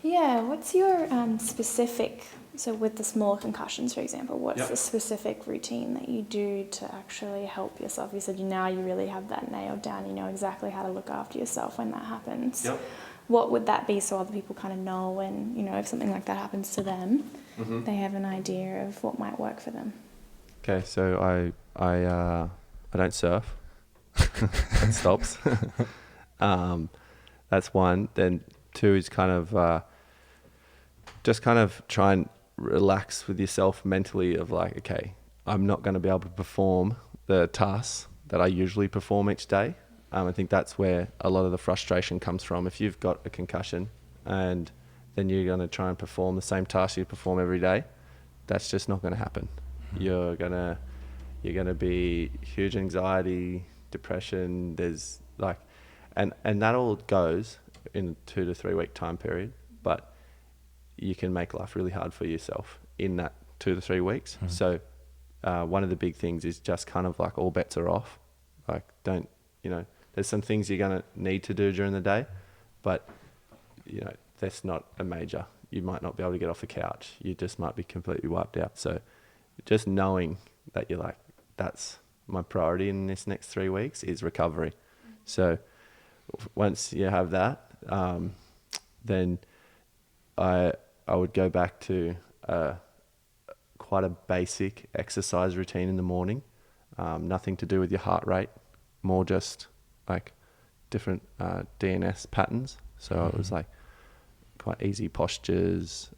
Yeah, what's your specific, so with the smaller concussions, for example, what's the specific routine that you do to actually help yourself? You said now you really have that nailed down, you know exactly how to look after yourself when that happens. Yep. What would that be so other people kind of know when, you know, if something like that happens to them, they have an idea of what might work for them? Okay, so I don't surf. That stops. That's one. Then two is kind of just kind of try and relax with yourself mentally of like, okay, I'm not going to be able to perform the tasks that I usually perform each day. I think that's where a lot of the frustration comes from. If you've got a concussion and then you're going to try and perform the same task you perform every day, that's just not going to happen. You're gonna be huge anxiety, depression. There's like, and that all goes in a 2 to 3 week time period, but you can make life really hard for yourself in that 2 to 3 weeks. So one of the big things is just kind of like all bets are off. Like don't, you know, there's some things you're going to need to do during the day, but you know, that's not a major. You might not be able to get off the couch. You just might be completely wiped out. So just knowing that you're like, that's my priority in this next 3 weeks is recovery. So once you have that, then I would go back to quite a basic exercise routine in the morning. Nothing to do with your heart rate, more just like different DNS patterns. So it was like quite easy postures,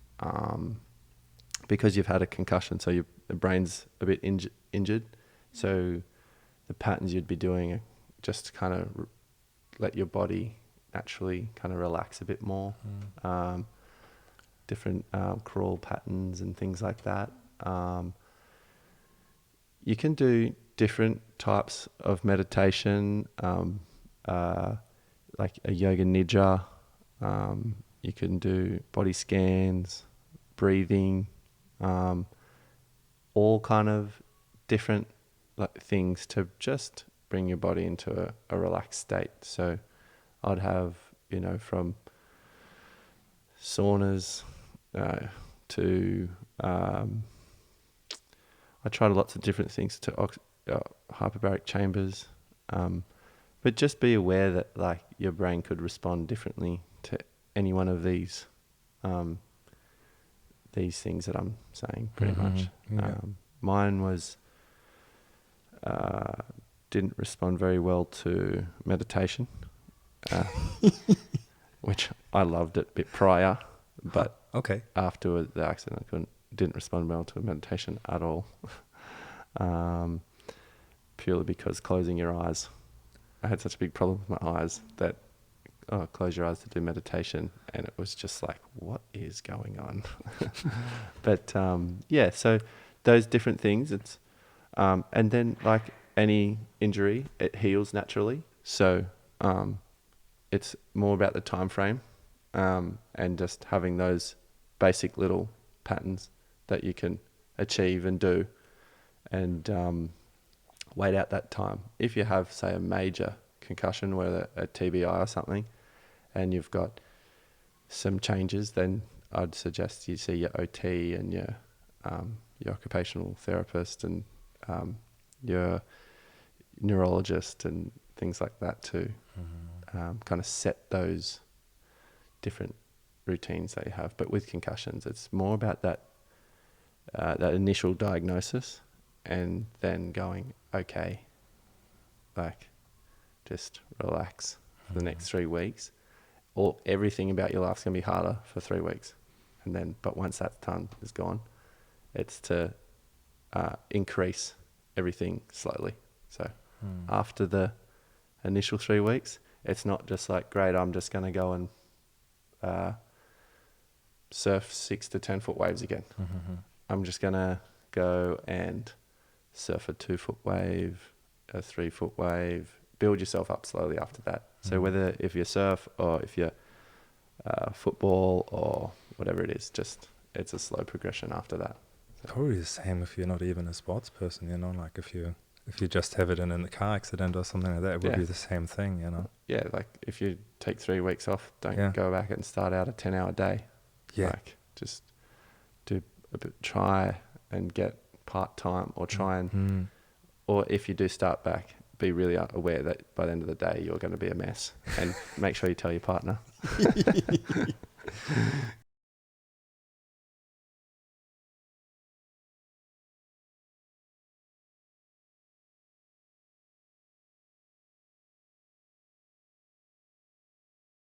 because you've had a concussion, so the brain's a bit injured. So the patterns you'd be doing are just kind of let your body naturally kind of relax a bit more. Different crawl patterns and things like that. You can do different types of meditation, like a yoga nidra. You can do body scans, breathing, all kind of different like things to just bring your body into a relaxed state. So I'd have, you know, from saunas to I tried lots of different things to hyperbaric chambers, but just be aware that like your brain could respond differently to any one of these things that I'm saying pretty much. Mine was didn't respond very well to meditation, which I loved it a bit prior, but after the accident I didn't respond well to meditation at all. Purely because closing your eyes, I had such a big problem with my eyes that close your eyes to do meditation, and it was just like, what is going on? But yeah, so those different things, it's and then like any injury, it heals naturally. So it's more about the time frame, and just having those basic little patterns that you can achieve and do, and wait out that time. If you have, say, a major concussion, whether a TBI or something, and you've got some changes, then I'd suggest you see your OT and your occupational therapist and your neurologist and things like that to kind of set those different routines that you have. But with concussions, it's more about that initial diagnosis, and then going, okay, like just relax for the next 3 weeks, or everything about your life's gonna be harder for 3 weeks, and then but once that done is gone, it's to increase everything slowly. So after the initial 3 weeks, it's not just like, great, I'm just gonna go and surf 6 to 10 foot waves again. I'm just gonna go and surf a 2 foot wave, a 3 foot wave, build yourself up slowly after that. So whether if you surf or if you're football or whatever it is, just it's a slow progression after that. So. Probably the same if you're not even a sports person, you know, like if you just have it in a car accident or something like that, it would be the same thing, you know. Yeah, like if you take 3 weeks off, don't go back and start out a 10-hour day. Yeah. Like, just try and get part-time, or try and, or if you do start back, be really aware that by the end of the day, you're going to be a mess, and make sure you tell your partner.